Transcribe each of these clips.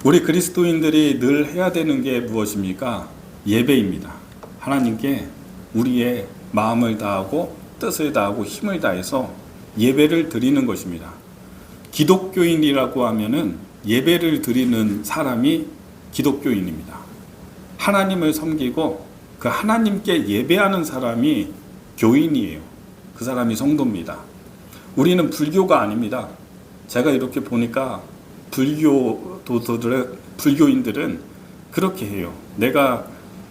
우리 그리스도인들이 늘 해야 되는 게 무엇입니까? 예배입니다. 하나님께 우리의 마음을 다하고 뜻을 다하고 힘을 다해서 예배를 드리는 것입니다. 기독교인이라고 하면은 예배를 드리는 사람이 기독교인입니다. 하나님을 섬기고 그 하나님께 예배하는 사람이 교인이에요. 그 사람이 성도입니다. 우리는 불교가 아닙니다. 제가 이렇게 보니까 불교인들은 그렇게 해요.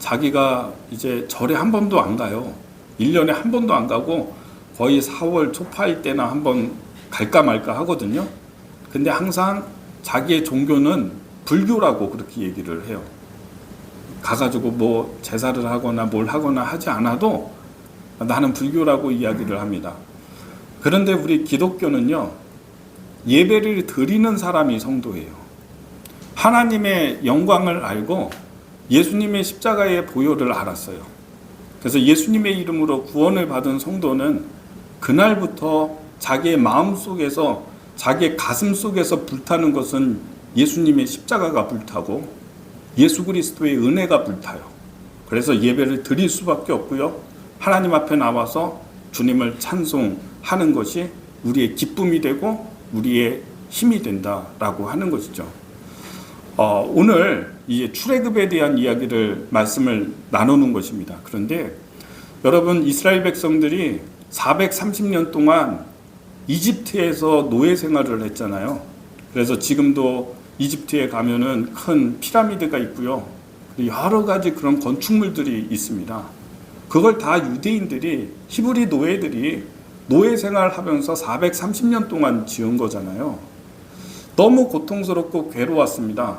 자기가 이제 절에 한 번도 안 가요. 1년에 한 번도 안 가고 거의 4월 초파일 때나 한 번 갈까 말까 하거든요. 근데 항상 자기의 종교는 불교라고 그렇게 얘기를 해요. 가가지고 뭐 제사를 하거나 뭘 하거나 하지 않아도 나는 불교라고 이야기를 합니다. 그런데 우리 기독교는요, 예배를 드리는 사람이 성도예요. 하나님의 영광을 알고 예수님의 십자가의 보혈을 알았어요. 그래서 예수님의 이름으로 구원을 받은 성도는 그날부터 자기의 마음 속에서, 자기의 가슴 속에서 불타는 것은 예수님의 십자가가 불타고 예수 그리스도의 은혜가 불타요. 그래서 예배를 드릴 수밖에 없고요. 하나님 앞에 나와서 주님을 찬송하는 것이 우리의 기쁨이 되고 우리의 힘이 된다라고 하는 것이죠. 오늘 이 출애굽에 대한 말씀을 나누는 것입니다. 그런데 여러분, 이스라엘 백성들이 430년 동안 이집트에서 노예 생활을 했잖아요. 그래서 지금도 이집트에 가면은 큰 피라미드가 있고요. 여러 가지 그런 건축물들이 있습니다. 그걸 다 유대인들이, 히브리 노예들이 노예 생활하면서 430년 동안 지은 거잖아요. 너무 고통스럽고 괴로웠습니다.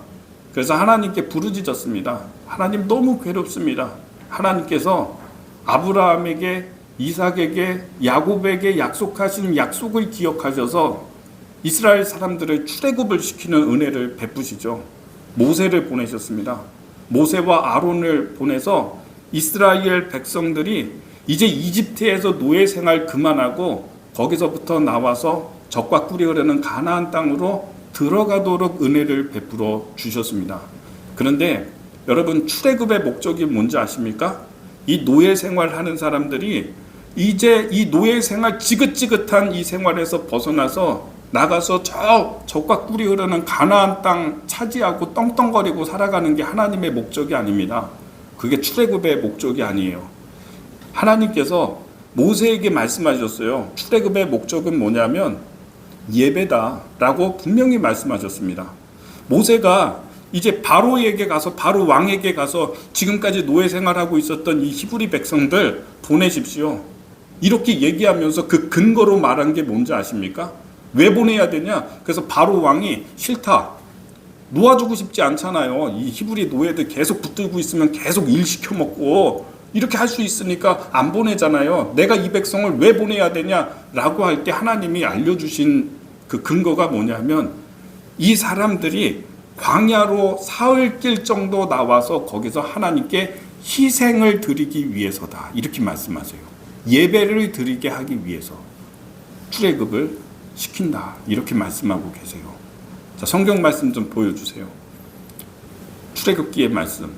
그래서 하나님께 부르짖었습니다. 하나님, 너무 괴롭습니다. 하나님께서 아브라함에게, 이삭에게, 야곱에게 약속하신 약속을 기억하셔서 이스라엘 사람들을 출애굽을 시키는 은혜를 베푸시죠. 모세를 보내셨습니다. 모세와 아론을 보내서 이스라엘 백성들이 이제 이집트에서 노예 생활 그만하고 거기서부터 나와서 젖과 꿀이 흐르는 가나안 땅으로 들어가도록 은혜를 베풀어 주셨습니다. 그런데 여러분, 출애굽의 목적이 뭔지 아십니까? 이 노예 생활하는 사람들이 이제 이 노예 생활, 지긋지긋한 이 생활에서 벗어나서 나가서 젖과 꿀이 흐르는 가나안 땅 차지하고 떵떵거리고 살아가는 게 하나님의 목적이 아닙니다. 그게 출애굽의 목적이 아니에요. 하나님께서 모세에게 말씀하셨어요. 출애굽의 목적은 뭐냐면 예배다라고 분명히 말씀하셨습니다. 모세가 이제 바로에게 가서, 바로 왕에게 가서 지금까지 노예 생활하고 있었던 이 히브리 백성들 보내십시오, 이렇게 얘기하면서 그 근거로 말한 게 뭔지 아십니까? 왜 보내야 되냐? 그래서 바로 왕이 싫다, 놓아주고 싶지 않잖아요. 이 히브리 노예들 계속 붙들고 있으면 계속 일 시켜먹고 이렇게 할 수 있으니까 안 보내잖아요. 내가 이 백성을 왜 보내야 되냐라고 할 때 하나님이 알려주신 그 근거가 뭐냐면, 이 사람들이 광야로 사흘길 정도 나와서 거기서 하나님께 희생을 드리기 위해서다, 이렇게 말씀하세요. 예배를 드리게 하기 위해서 출애굽을 시킨다, 이렇게 말씀하고 계세요. 자, 성경 말씀 좀 보여주세요. 출애굽기의 말씀,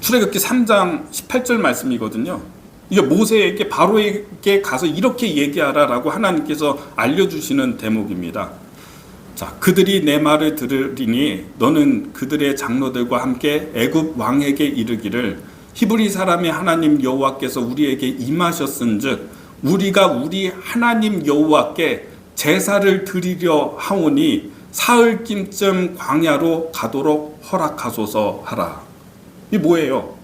출애굽기 3장 18절 말씀이거든요. 이게 모세에게, 바로에게 가서 이렇게 얘기하라라고 하나님께서 알려주시는 대목입니다. 자, 그들이 내 말을 들으리니 너는 그들의 장로들과 함께 애굽 왕에게 이르기를, 히브리 사람의 하나님 여호와께서 우리에게 임하셨은즉 우리가 우리 하나님 여호와께 제사를 드리려 하오니 사흘김쯤 광야로 가도록 허락하소서 하라. 이 뭐예요?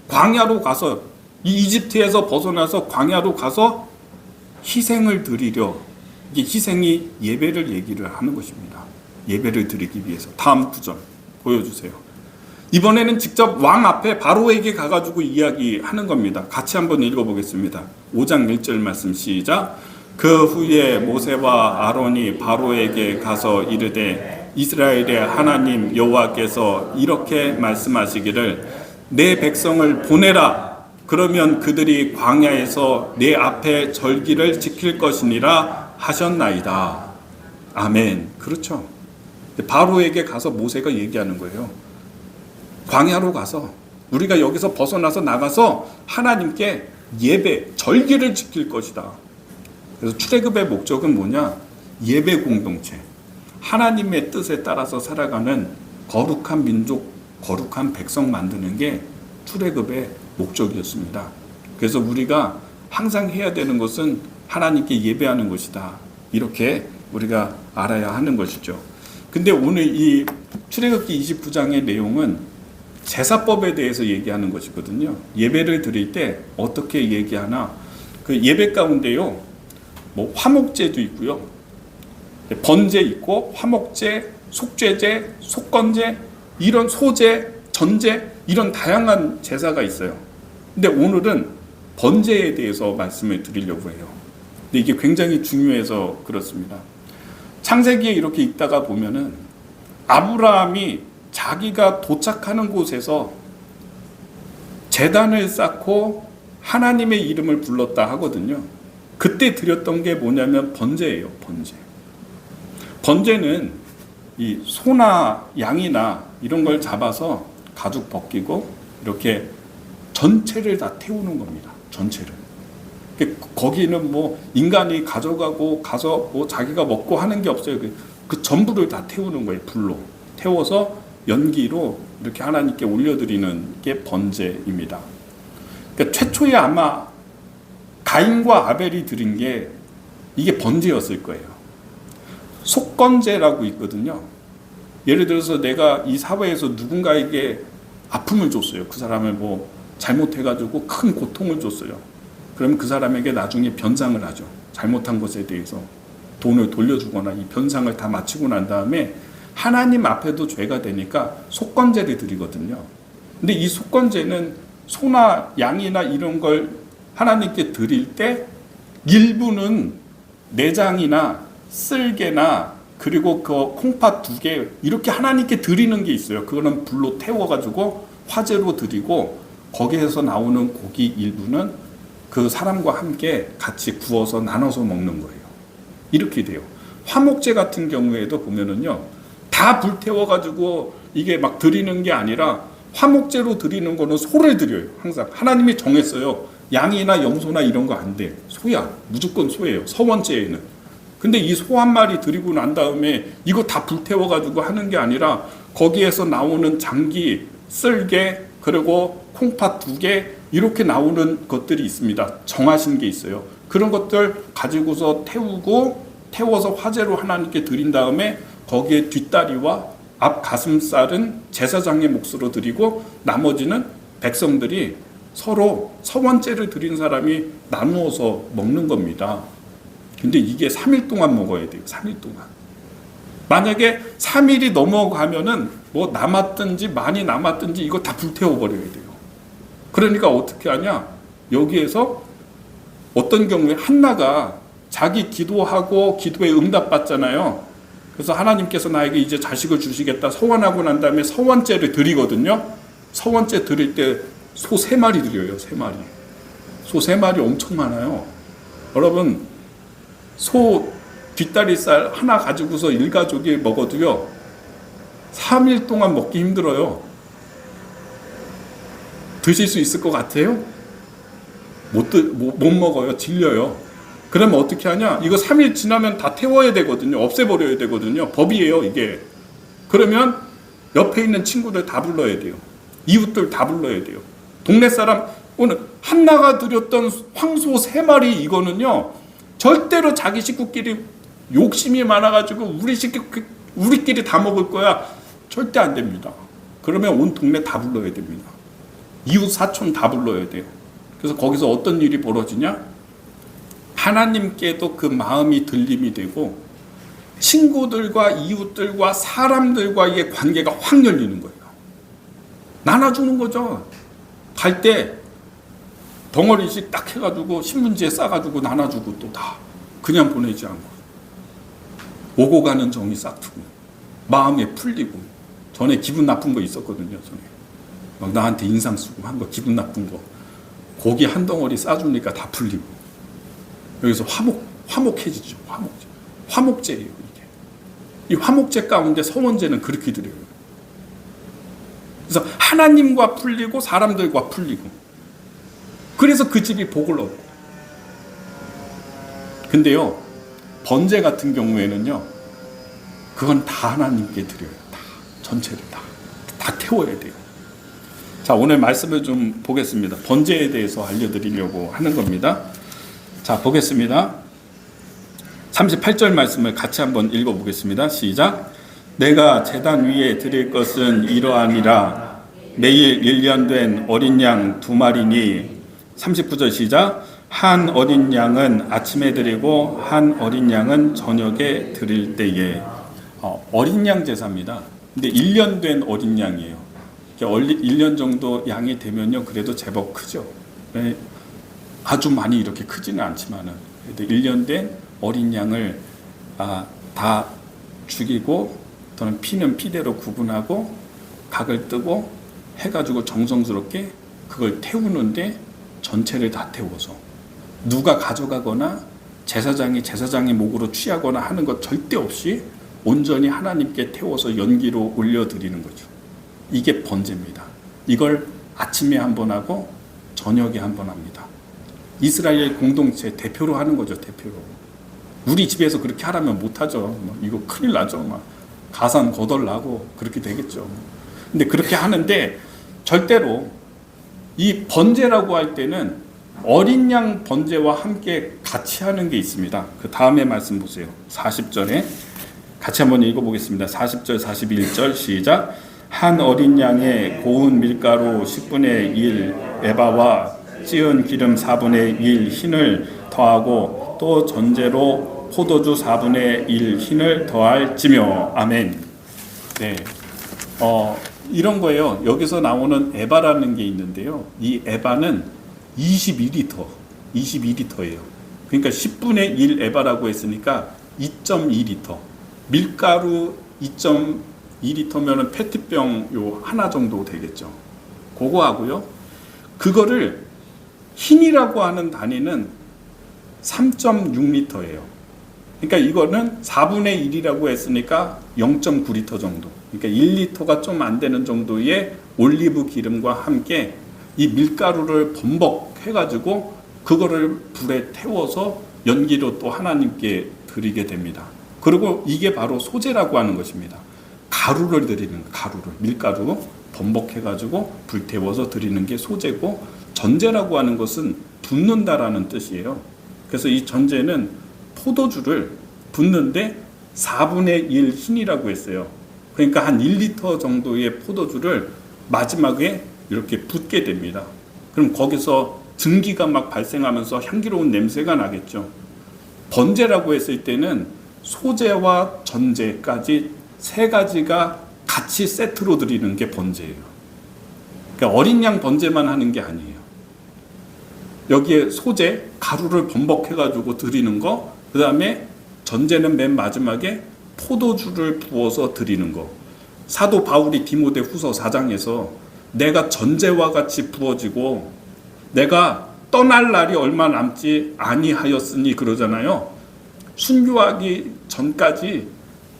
광야로 가서, 이 이집트에서 벗어나서 광야로 가서 희생을 드리려. 이게 희생이 예배를 얘기를 하는 것입니다. 예배를 드리기 위해서. 다음 구절 보여주세요. 이번에는 직접 왕 앞에 바로에게 가가지고 이야기하는 겁니다. 같이 한번 읽어보겠습니다. 5장 1절 말씀 시작. 그 후에 모세와 아론이 바로에게 가서 이르되, 이스라엘의 하나님 여호와께서 이렇게 말씀하시기를, 내 백성을 보내라. 그러면 그들이 광야에서 내 앞에 절기를 지킬 것이니라 하셨나이다. 아멘. 그렇죠. 바로에게 가서 모세가 얘기하는 거예요. 광야로 가서 우리가 여기서 벗어나서 나가서 하나님께 예배, 절기를 지킬 것이다. 그래서 출애굽의 목적은 뭐냐? 예배 공동체. 하나님의 뜻에 따라서 살아가는 거룩한 민족, 거룩한 백성 만드는 게 출애굽의 목적이었습니다. 그래서 우리가 항상 해야 되는 것은 하나님께 예배하는 것이다. 이렇게 우리가 알아야 하는 것이죠. 근데 오늘 이 출애굽기 29장의 내용은 제사법에 대해서 얘기하는 것이거든요. 예배를 드릴 때 어떻게 얘기하나? 그 예배 가운데요, 뭐 화목제도 있고요, 번제 있고, 화목제, 속죄제, 속건제, 이런 소제, 전제, 이런 다양한 제사가 있어요. 근데 오늘은 번제에 대해서 말씀을 드리려고 해요. 근데 이게 굉장히 중요해서 그렇습니다. 창세기에 이렇게 읽다가 보면은 아브라함이 자기가 도착하는 곳에서 제단을 쌓고 하나님의 이름을 불렀다 하거든요. 그때 드렸던 게 뭐냐면 번제예요. 번제. 번제는 이 소나 양이나 이런 걸 잡아서 가죽 벗기고 이렇게 전체를 다 태우는 겁니다. 전체를. 거기는 뭐 인간이 가져가고 가서 뭐 자기가 먹고 하는 게 없어요. 그 전부를 다 태우는 거예요. 불로 태워서 연기로 이렇게 하나님께 올려드리는 게 번제입니다. 그러니까 최초에 아마 가인과 아벨이 드린 게 이게 번제였을 거예요. 속건제라고 있거든요. 예를 들어서 내가 이 사회에서 누군가에게 아픔을 줬어요. 그 사람을 뭐 잘못해가지고 큰 고통을 줬어요. 그러면 그 사람에게 나중에 변상을 하죠. 잘못한 것에 대해서 돈을 돌려주거나 이 변상을 다 마치고 난 다음에 하나님 앞에도 죄가 되니까 속건제를 드리거든요. 근데 이 속건제는 소나 양이나 이런 걸 하나님께 드릴 때 일부는 내장이나 쓸개나 그리고 그 콩팥 2개 이렇게 하나님께 드리는 게 있어요. 그거는 불로 태워가지고 화제로 드리고 거기에서 나오는 고기 일부는 그 사람과 함께 같이 구워서 나눠서 먹는 거예요. 이렇게 돼요. 화목제 같은 경우에도 보면은요, 다 불태워가지고 이게 막 드리는 게 아니라 화목제로 드리는 거는 소를 드려요. 항상 하나님이 정했어요. 양이나 염소나 이런 거 안 돼. 소야. 무조건 소예요. 서원제에는. 근데 이 소 한 마리 드리고 난 다음에 이거 다 불태워가지고 하는 게 아니라 거기에서 나오는 장기, 쓸개, 그리고 콩팥 2개 이렇게 나오는 것들이 있습니다. 정하신 게 있어요. 그런 것들 가지고서 태워서 화제로 하나님께 드린 다음에 거기에 뒷다리와 앞 가슴살은 제사장의 몫으로 드리고 나머지는 백성들이 서로 서원제를 드린 사람이 나누어서 먹는 겁니다. 근데 이게 3일 동안 먹어야 돼요. 3일 동안. 만약에 3일이 넘어가면은 뭐 남았든지 많이 남았든지 이거 다 불태워버려야 돼요. 그러니까 어떻게 하냐? 여기에서 어떤 경우에 한나가 자기 기도하고 기도에 응답받잖아요. 그래서 하나님께서 나에게 이제 자식을 주시겠다 서원하고 난 다음에 서원제를 드리거든요. 서원제 드릴 때 소 3마리 드려요. 3마리. 소 3마리 엄청 많아요. 여러분 소 뒷다리살 하나 가지고서 일가족이 먹어도요 3일 동안 먹기 힘들어요. 드실 수 있을 것 같아요? 못 먹어요. 질려요. 그러면 어떻게 하냐? 이거 3일 지나면 다 태워야 되거든요. 없애버려야 되거든요. 법이에요, 이게. 그러면 옆에 있는 친구들 다 불러야 돼요. 이웃들 다 불러야 돼요. 동네 사람, 오늘 한나가 드렸던 황소 3마리 이거는요, 절대로 자기 식구끼리 욕심이 많아가지고 우리끼리 다 먹을 거야. 절대 안 됩니다. 그러면 온 동네 다 불러야 됩니다. 이웃 사촌 다 불러야 돼요. 그래서 거기서 어떤 일이 벌어지냐? 하나님께도 그 마음이 들림이 되고 친구들과 이웃들과 사람들과의 관계가 확 열리는 거예요. 나눠주는 거죠. 갈 때 덩어리씩 딱 해가지고 신문지에 싸가지고 나눠주고 또 다 그냥 보내지 않고 오고 가는 정이 싹트고 마음에 풀리고 전에 기분 나쁜 거 있었거든요. 전에 막 나한테 인상 쓰고 한 거 기분 나쁜 거 고기 한 덩어리 싸주니까 다 풀리고 여기서 화목해지죠. 화목제예요 이게. 이 화목제 가운데 서원제는 그렇게 드려요. 그래서 하나님과 풀리고 사람들과 풀리고, 그래서 그 집이 복을 얻고. 근데요, 번제 같은 경우에는요, 그건 다 하나님께 드려요. 다 전체를 다 태워야 돼요. 자, 오늘 말씀을 좀 보겠습니다. 번제에 대해서 알려드리려고 하는 겁니다. 자, 보겠습니다. 38절 말씀을 같이 한번 읽어보겠습니다. 시작. 내가 제단 위에 드릴 것은 이러하니라. 매일 1년 된 어린 양 2마리니. 39절 시작. 한 어린 양은 아침에 드리고 한 어린 양은 저녁에 드릴 때에. 어린 양 제사입니다. 근데 1년 된 어린 양이에요. 1년 정도 양이 되면요, 그래도 제법 크죠. 아주 많이 이렇게 크지는 않지만은, 그래도 1년 된 어린 양을 다 죽이고, 또는 피는 피대로 구분하고, 각을 뜨고 해가지고 정성스럽게 그걸 태우는데, 전체를 다 태워서 누가 가져가거나 제사장이 목으로 취하거나 하는 것 절대 없이 온전히 하나님께 태워서 연기로 올려드리는 거죠. 이게 번제입니다. 이걸 아침에 한 번 하고 저녁에 한 번 합니다. 이스라엘 공동체 대표로 하는 거죠. 대표로. 우리 집에서 그렇게 하라면 못하죠. 이거 큰일 나죠. 가산 거덜나고 그렇게 되겠죠. 근데 그렇게 하는데, 절대로 이 번제라고 할 때는 어린 양 번제와 함께 같이 하는 게 있습니다. 그 다음에 말씀 보세요. 40절에 같이 한번 읽어보겠습니다. 40절 41절 시작. 한 어린 양의 고운 밀가루 10분의 1 에바와 찌은 기름 4분의 1 흰을 더하고, 또 전제로 포도주 4분의 1 흰을 더할지며. 아멘. 네. 이런 거예요. 여기서 나오는 에바라는 게 있는데요. 이 에바는 22리터예요. 그러니까 10분의 1 에바라고 했으니까 2.2리터. 밀가루 2.2리터면은 페트병 요 하나 정도 되겠죠. 그거 하고요. 그거를 흰이라고 하는 단위는 3.6리터예요. 그러니까 이거는 4분의 1이라고 했으니까 0.9리터 정도. 그러니까 1리터가 좀 안 되는 정도의 올리브 기름과 함께 이 밀가루를 범벅해가지고 그거를 불에 태워서 연기로 또 하나님께 드리게 됩니다. 그리고 이게 바로 소제라고 하는 것입니다. 가루를 드리는, 가루를, 밀가루 범벅해가지고 불 태워서 드리는 게 소제고, 전제라고 하는 것은 붓는다라는 뜻이에요. 그래서 이 전제는 포도주를 붓는데 4분의 1 흰이라고 했어요. 그러니까 한 1리터 정도의 포도주를 마지막에 이렇게 붓게 됩니다. 그럼 거기서 증기가 막 발생하면서 향기로운 냄새가 나겠죠. 번제라고 했을 때는 소제와 전제까지 세 가지가 같이 세트로 드리는 게 번제예요. 그러니까 어린 양 번제만 하는 게 아니에요. 여기에 소제, 가루를 범벅해가지고 드리는 거, 그 다음에 전제는 맨 마지막에 포도주를 부어서 드리는 거. 사도 바울이 디모데 후서 4장에서 내가 전제와 같이 부어지고 내가 떠날 날이 얼마 남지 아니하였으니 그러잖아요. 순교하기 전까지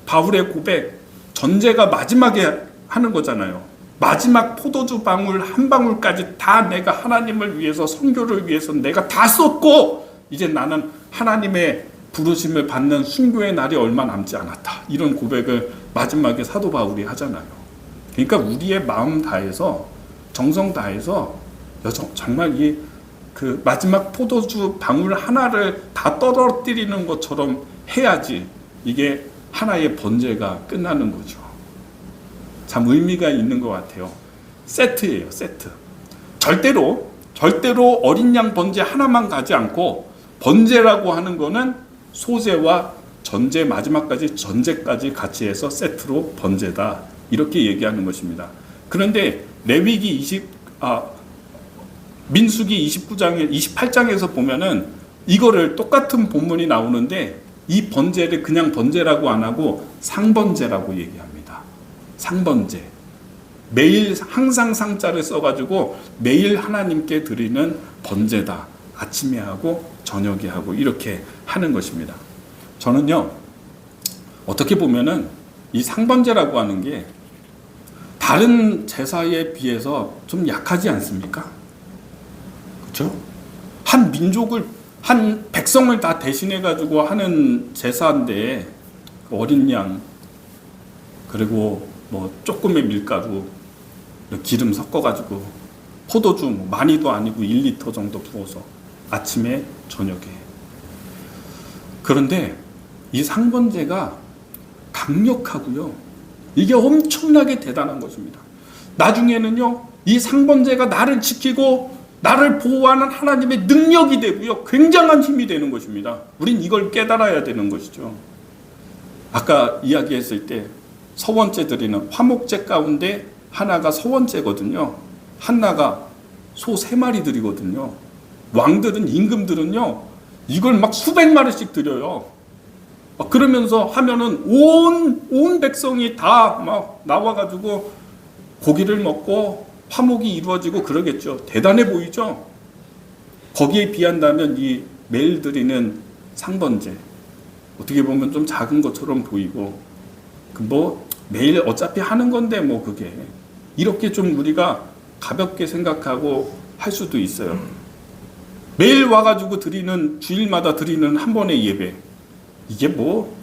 바울의 고백, 전제가 마지막에 하는 거잖아요. 마지막 포도주 방울 한 방울까지 다 내가 하나님을 위해서, 선교를 위해서 내가 다 썼고, 이제 나는 하나님의 부르심을 받는 순교의 날이 얼마 남지 않았다. 이런 고백을 마지막에 사도 바울이 하잖아요. 그러니까 우리의 마음 다해서, 정성 다해서 정말 그 마지막 포도주 방울 하나를 다 떨어뜨리는 것처럼 해야지 이게 하나의 번제가 끝나는 거죠. 참 의미가 있는 것 같아요. 세트예요, 세트. 절대로 어린 양 번제 하나만 가지 않고, 번제라고 하는 거는 소제와 전제, 마지막까지 전제까지 같이 해서 세트로 번제다, 이렇게 얘기하는 것입니다. 그런데 민수기 28장에서 보면은 이거를 똑같은 본문이 나오는데, 이 번제를 그냥 번제라고 안 하고 상번제라고 얘기합니다. 상번제. 매일 항상 상자를 써가지고 매일 하나님께 드리는 번제다. 아침에 하고 저녁에 하고 이렇게 하는 것입니다. 저는요, 어떻게 보면은 이 상번제라고 하는 게 다른 제사에 비해서 좀 약하지 않습니까? 그렇죠? 한 민족을, 한 백성을 다 대신해 가지고 하는 제사인데 어린 양, 그리고 뭐 조금의 밀가루, 기름 섞어 가지고 포도주 많이도 아니고 1리터 정도 부어서 아침에 저녁에. 그런데 이 상번제가 강력하고요, 이게 엄청나게 대단한 것입니다. 나중에는요, 이 상번제가 나를 지키고 나를 보호하는 하나님의 능력이 되고요, 굉장한 힘이 되는 것입니다. 우린 이걸 깨달아야 되는 것이죠. 아까 이야기했을 때 서원제 드리는 화목제 가운데 하나가 서원제거든요. 하나가 소 3마리 드리거든요. 왕들은, 임금들은요, 이걸 막 수백 마리씩 드려요. 그러면서 하면은 온 백성이 다 막 나와가지고 고기를 먹고 화목이 이루어지고 그러겠죠. 대단해 보이죠? 거기에 비한다면 이 매일 드리는 상번제, 어떻게 보면 좀 작은 것처럼 보이고, 뭐 매일 어차피 하는 건데 뭐 그게, 이렇게 좀 우리가 가볍게 생각하고 할 수도 있어요. 매일 와가지고 드리는, 주일마다 드리는 한 번의 예배, 이게 뭐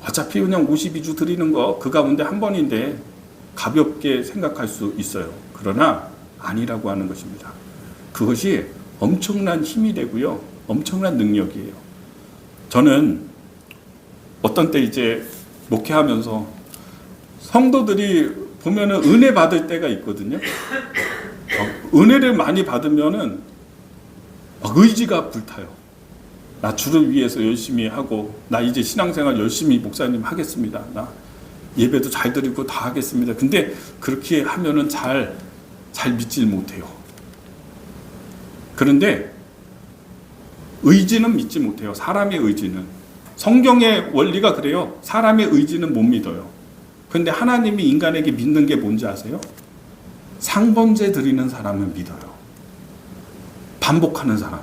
어차피 그냥 52주 드리는 거 그 가운데 한 번인데 가볍게 생각할 수 있어요. 그러나 아니라고 하는 것입니다. 그것이 엄청난 힘이 되고요, 엄청난 능력이에요. 저는 어떤 때 이제 목회하면서 성도들이 보면은 은혜 받을 때가 있거든요. 은혜를 많이 받으면은 의지가 불타요. 나 주를 위해서 열심히 하고, 나 이제 신앙생활 열심히 목사님 하겠습니다. 나 예배도 잘 드리고 다 하겠습니다. 근데 그렇게 하면은 잘 믿질 못해요. 그런데 의지는 믿지 못해요. 사람의 의지는. 성경의 원리가 그래요. 사람의 의지는 못 믿어요. 그런데 하나님이 인간에게 믿는 게 뭔지 아세요? 상번제 드리는 사람은 믿어요. 반복하는 사람,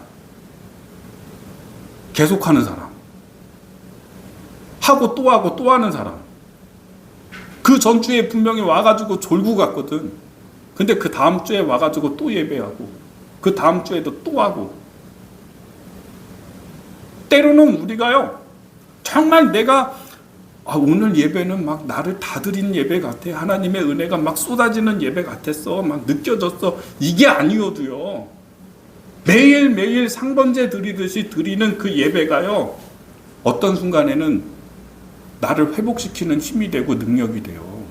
계속하는 사람, 하고 또 하는 사람. 그 전주에 분명히 와가지고 졸고 갔거든. 근데 그 다음 주에 와가지고 또 예배하고, 그 다음 주에도 또 하고. 때로는 우리가요, 정말 내가 오늘 예배는 막 나를 다 드린 예배 같아, 하나님의 은혜가 막 쏟아지는 예배 같았어, 막 느껴졌어, 이게 아니어도요, 매일매일 상번제 드리듯이 드리는 그 예배가요, 어떤 순간에는 나를 회복시키는 힘이 되고 능력이 돼요.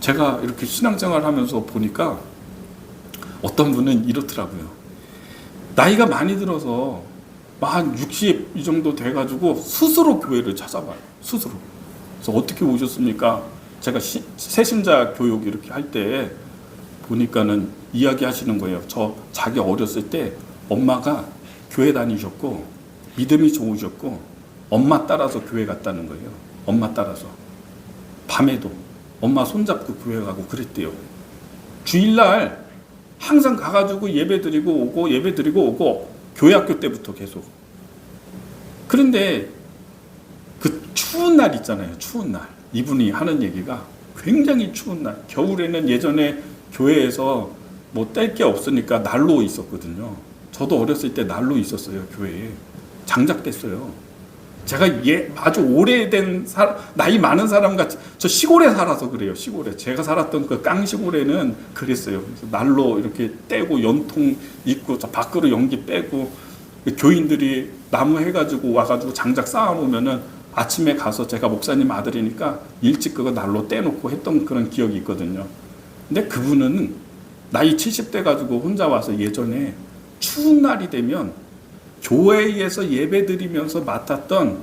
제가 이렇게 신앙생활 하면서 보니까 어떤 분은 이렇더라고요. 나이가 많이 들어서 한 60 이 정도 돼가지고 스스로 교회를 찾아봐요. 스스로. 그래서 어떻게 오셨습니까? 제가 새신자 교육 이렇게 할 때 보니까는 이야기 하시는 거예요. 자기 어렸을 때 엄마가 교회 다니셨고 믿음이 좋으셨고 엄마 따라서 교회 갔다는 거예요. 엄마 따라서. 밤에도 엄마 손잡고 교회 가고 그랬대요. 주일날 항상 가가지고 예배 드리고 오고 교회 학교 때부터 계속. 그런데 그 추운 날 있잖아요. 추운 날. 이분이 하는 얘기가 굉장히 추운 날. 겨울에는 예전에 교회에서 뭐 뗄 게 없으니까 난로 있었거든요. 저도 어렸을 때 난로 있었어요. 교회에. 장작됐어요. 제가 아주 오래된 나이 많은 사람 같이, 저 시골에 살아서 그래요. 시골에. 제가 살았던 그 깡시골에는 그랬어요. 그래서 난로 이렇게 떼고 연통 있고 저 밖으로 연기 빼고 교인들이 나무 해가지고 와가지고 장작 쌓아놓으면은 아침에 가서, 제가 목사님 아들이니까 일찍 그거 난로 떼놓고 했던 그런 기억이 있거든요. 근데 그분은 나이 70대 가지고 혼자 와서 예전에 추운 날이 되면 교회에서 예배 드리면서 맡았던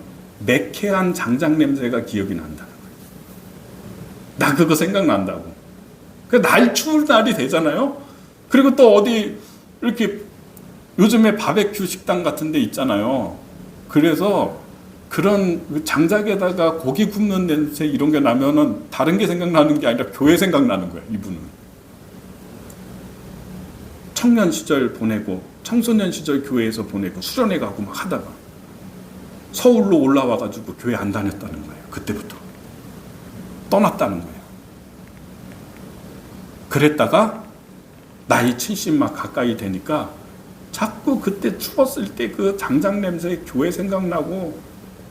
매캐한 장작 냄새가 기억이 난다는 거예요. 나 그거 생각난다고. 날 추울 날이 되잖아요. 그리고 또 어디 이렇게 요즘에 바베큐 식당 같은 데 있잖아요. 그래서 그런 장작에다가 고기 굽는 냄새 이런 게 나면은 다른 게 생각나는 게 아니라 교회 생각나는 거예요. 이분은. 청년 시절 보내고 청소년 시절 교회에서 보내고 수련회 가고 막 하다가 서울로 올라와가지고 교회 안 다녔다는 거예요. 그때부터 떠났다는 거예요. 그랬다가 나이 70 막 가까이 되니까 자꾸 그때 추웠을 때 그 장작 냄새 교회 생각나고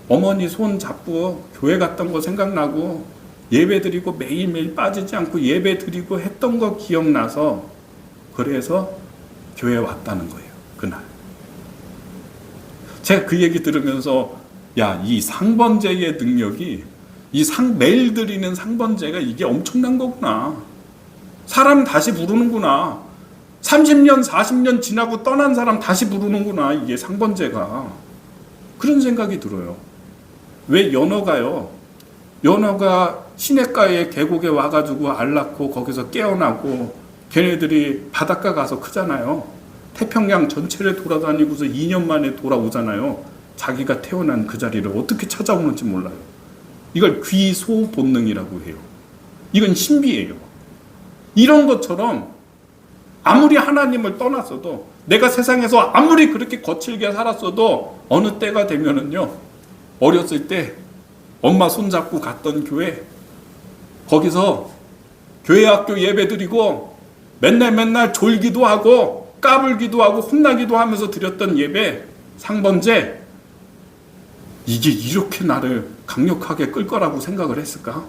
어머니 손 잡고 교회 갔던 거 생각나고 예배 드리고 매일매일 빠지지 않고 예배 드리고 했던 거 기억나서 그래서 교회에 왔다는 거예요. 그날. 제가 그 얘기 들으면서 야, 이 상번제의 능력이 매일 드리는 상번제가 이게 엄청난 거구나. 사람 다시 부르는구나. 30년, 40년 지나고 떠난 사람 다시 부르는구나. 이게 상번제가. 그런 생각이 들어요. 왜 연어가요? 연어가 시냇가에 계곡에 와가지고 알 낳고 거기서 깨어나고 걔네들이 바닷가 가서 크잖아요. 태평양 전체를 돌아다니고서 2년 만에 돌아오잖아요. 자기가 태어난 그 자리를 어떻게 찾아오는지 몰라요. 이걸 귀소 본능이라고 해요. 이건 신비예요. 이런 것처럼 아무리 하나님을 떠났어도 내가 세상에서 아무리 그렇게 거칠게 살았어도 어느 때가 되면은요, 어렸을 때 엄마 손잡고 갔던 교회, 거기서 교회 학교 예배 드리고 맨날 졸기도 하고 까불기도 하고 혼나기도 하면서 드렸던 예배, 상번제, 이게 이렇게 나를 강력하게 끌 거라고 생각을 했을까?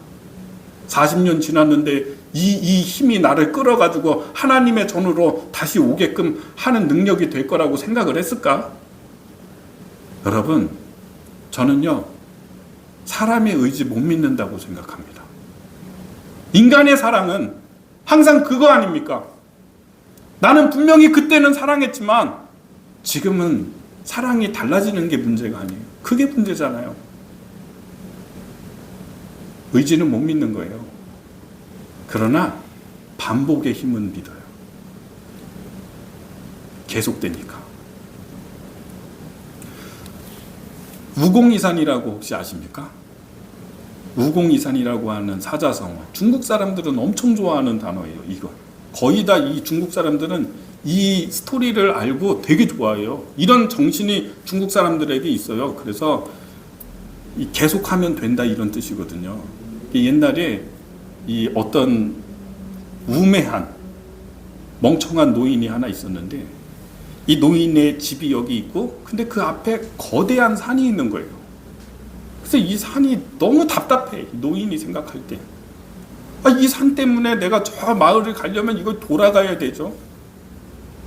40년 지났는데 이 힘이 나를 끌어가지고 하나님의 전으로 다시 오게끔 하는 능력이 될 거라고 생각을 했을까? 여러분, 저는요, 사람의 의지 못 믿는다고 생각합니다. 인간의 사랑은 항상 그거 아닙니까? 나는 분명히 그때는 사랑했지만 지금은 사랑이 달라지는 게 문제가 아니에요. 그게 문제잖아요. 의지는 못 믿는 거예요. 그러나 반복의 힘은 믿어요. 계속되니까. 우공이산이라고 혹시 아십니까? 우공이산이라고 하는 사자성어. 중국 사람들은 엄청 좋아하는 단어예요. 이거. 거의 다 이 중국 사람들은 이 스토리를 알고 되게 좋아해요. 이런 정신이 중국 사람들에게 있어요. 그래서 계속하면 된다 이런 뜻이거든요. 옛날에 이 어떤 우매한 멍청한 노인이 하나 있었는데 이 노인의 집이 여기 있고 근데 그 앞에 거대한 산이 있는 거예요. 그래서 이 산이 너무 답답해. 노인이 생각할 때. 이 산 때문에 내가 저 마을을 가려면 이걸 돌아가야 되죠.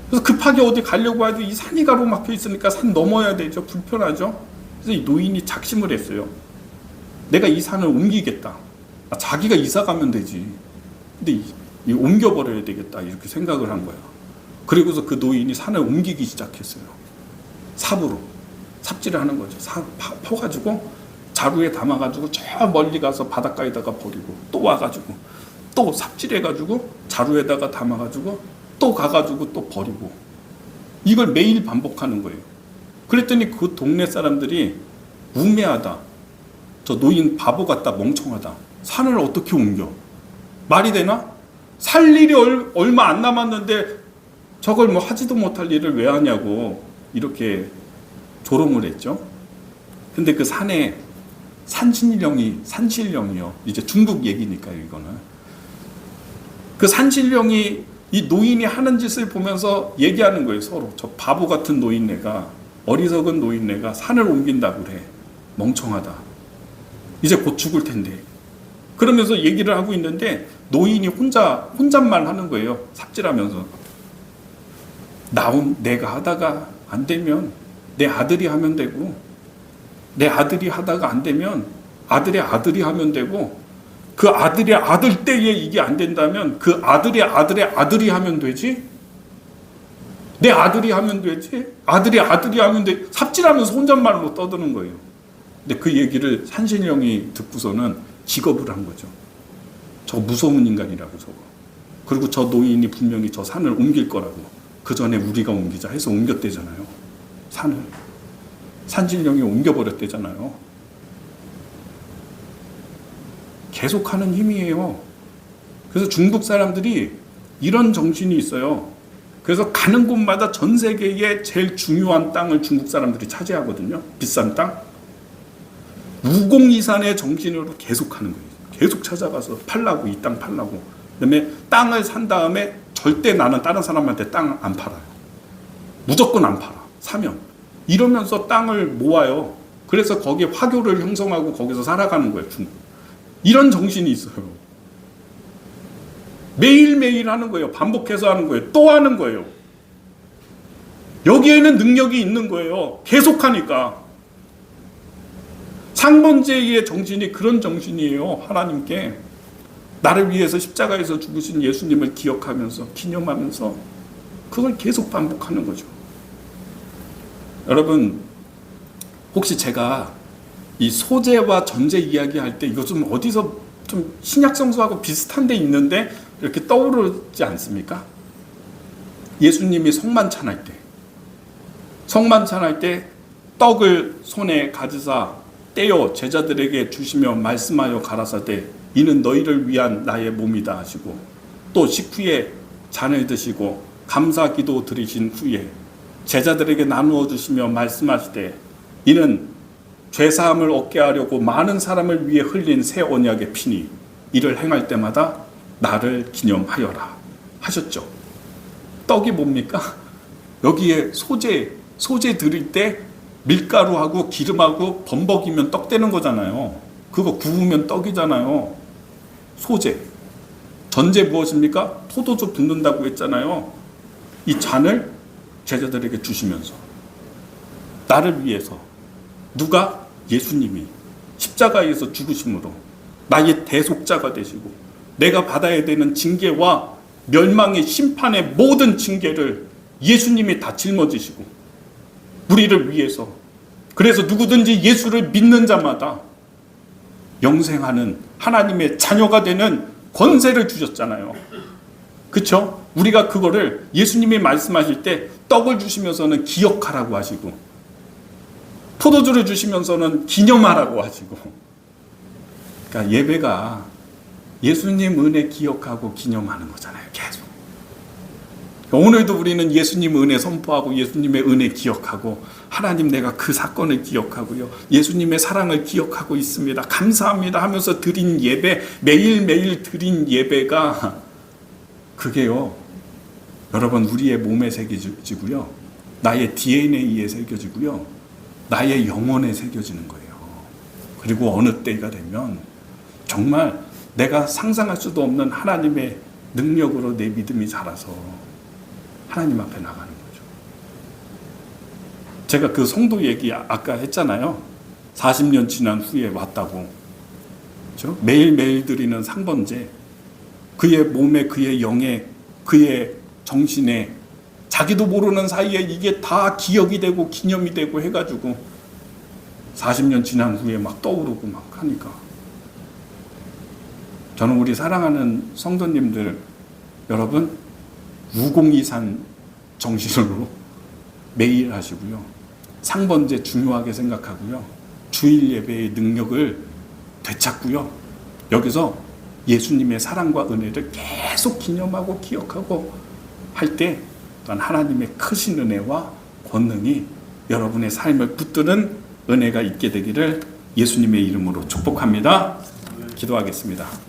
그래서 급하게 어디 가려고 해도 이 산이 가로막혀 있으니까 산 넘어야 되죠. 불편하죠. 그래서 이 노인이 작심을 했어요. 내가 이 산을 옮기겠다. 자기가 이사 가면 되지. 근데 옮겨버려야 되겠다. 이렇게 생각을 한 거야. 그리고서 그 노인이 산을 옮기기 시작했어요. 삽으로. 삽질을 하는 거죠. 퍼가지고 자루에 담아가지고 저 멀리 가서 바닷가에다가 버리고 또 와가지고 또 삽질해가지고 자루에다가 담아가지고 또 가가지고 또 버리고 이걸 매일 반복하는 거예요. 그랬더니 그 동네 사람들이 우매하다. 저 노인 바보 같다. 멍청하다. 산을 어떻게 옮겨? 말이 되나? 살 일이 얼마 안 남았는데 저걸 뭐 하지도 못할 일을 왜 하냐고 이렇게 조롱을 했죠. 근데 그 산에 산신령이요. 이제 중국 얘기니까요, 이거는. 그 산신령이 이 노인이 하는 짓을 보면서 얘기하는 거예요, 서로. 저 바보 같은 노인네가, 어리석은 노인네가 산을 옮긴다고 그래. 멍청하다. 이제 곧 죽을 텐데. 그러면서 얘기를 하고 있는데 노인이 혼잣말 하는 거예요. 삽질하면서. 내가 하다가 안 되면 내 아들이 하면 되고 내 아들이 하다가 안 되면 아들의 아들이 하면 되고 그 아들의 아들 때에 이게 안 된다면 그 아들의 아들의 아들이 하면 되지. 내 아들이 하면 되지. 아들의 아들이 하면 돼. 삽질하면서 혼잣말로 떠드는 거예요. 근데 그 얘기를 산신령이 듣고서는 기겁을 한 거죠. 저 무서운 인간이라고 저거. 그리고 저 노인이 분명히 저 산을 옮길 거라고. 그 전에 우리가 옮기자 해서 옮겼대잖아요. 산을. 산신령이 옮겨버렸대잖아요. 계속하는 힘이에요. 그래서 중국 사람들이 이런 정신이 있어요. 그래서 가는 곳마다 전 세계의 제일 중요한 땅을 중국 사람들이 차지하거든요. 비싼 땅. 무공이산의 정신으로 계속 하는 거예요. 계속 찾아가서 팔라고, 이 땅 팔라고. 그다음에 땅을 산 다음에 절대 나는 다른 사람한테 땅 안 팔아요. 무조건 안 팔아. 사면. 이러면서 땅을 모아요. 그래서 거기에 화교를 형성하고 거기서 살아가는 거예요. 이런 정신이 있어요. 매일매일 하는 거예요. 반복해서 하는 거예요. 또 하는 거예요. 여기에는 능력이 있는 거예요. 계속하니까. 상번제의 정신이 그런 정신이에요. 하나님께 나를 위해서 십자가에서 죽으신 예수님을 기억하면서 기념하면서 그걸 계속 반복하는 거죠. 여러분, 혹시 제가 이 소재와 전제 이야기할 때 이거 좀 어디서 좀 신약성서하고 비슷한 데 있는데 이렇게 떠오르지 않습니까? 예수님이 성만찬할 때 떡을 손에 가지사 떼어 제자들에게 주시며 말씀하여 가라사대 이는 너희를 위한 나의 몸이다 하시고, 또 식후에 잔을 드시고 감사 기도 드리신 후에 제자들에게 나누어 주시며 말씀하시되 이는 죄사함을 얻게 하려고 많은 사람을 위해 흘린 새 언약의 피니 이를 행할 때마다 나를 기념하여라 하셨죠. 떡이 뭡니까? 여기에 소재 드릴 때 밀가루하고 기름하고 범벅이면 떡 되는 거잖아요. 그거 구우면 떡이잖아요. 소재. 전제 무엇입니까? 포도주 붓는다고 했잖아요. 이 잔을 제자들에게 주시면서 나를 위해서 누가? 예수님이 십자가에서 죽으심으로 나의 대속자가 되시고 내가 받아야 되는 징계와 멸망의 심판의 모든 징계를 예수님이 다 짊어지시고 우리를 위해서, 그래서 누구든지 예수를 믿는 자마다 영생하는 하나님의 자녀가 되는 권세를 주셨잖아요. 그렇죠? 우리가 그거를 예수님이 말씀하실 때 떡을 주시면서는 기억하라고 하시고 포도주를 주시면서는 기념하라고 하시고, 그러니까 예배가 예수님 은혜 기억하고 기념하는 거잖아요. 계속. 오늘도 우리는 예수님 은혜 선포하고 예수님의 은혜 기억하고 하나님 내가 그 사건을 기억하고요. 예수님의 사랑을 기억하고 있습니다. 감사합니다 하면서 드린 예배, 매일매일 드린 예배가 그게요. 여러분 우리의 몸에 새겨지고요. 나의 DNA에 새겨지고요. 나의 영혼에 새겨지는 거예요. 그리고 어느 때가 되면 정말 내가 상상할 수도 없는 하나님의 능력으로 내 믿음이 자라서 하나님 앞에 나가는 거죠. 제가 그 성도 얘기 아까 했잖아요. 40년 지난 후에 왔다고. 그렇죠? 매일매일 드리는 상번제, 그의 몸에, 그의 영에, 그의 정신에 자기도 모르는 사이에 이게 다 기억이 되고 기념이 되고 해가지고 40년 지난 후에 막 떠오르고 막 하니까, 저는 우리 사랑하는 성도님들 여러분 무공이산 정신으로 매일 하시고요. 상번제 중요하게 생각하고요. 주일 예배의 능력을 되찾고요. 여기서 예수님의 사랑과 은혜를 계속 기념하고 기억하고 할 때 또한 하나님의 크신 은혜와 권능이 여러분의 삶을 붙드는 은혜가 있게 되기를 예수님의 이름으로 축복합니다. 기도하겠습니다.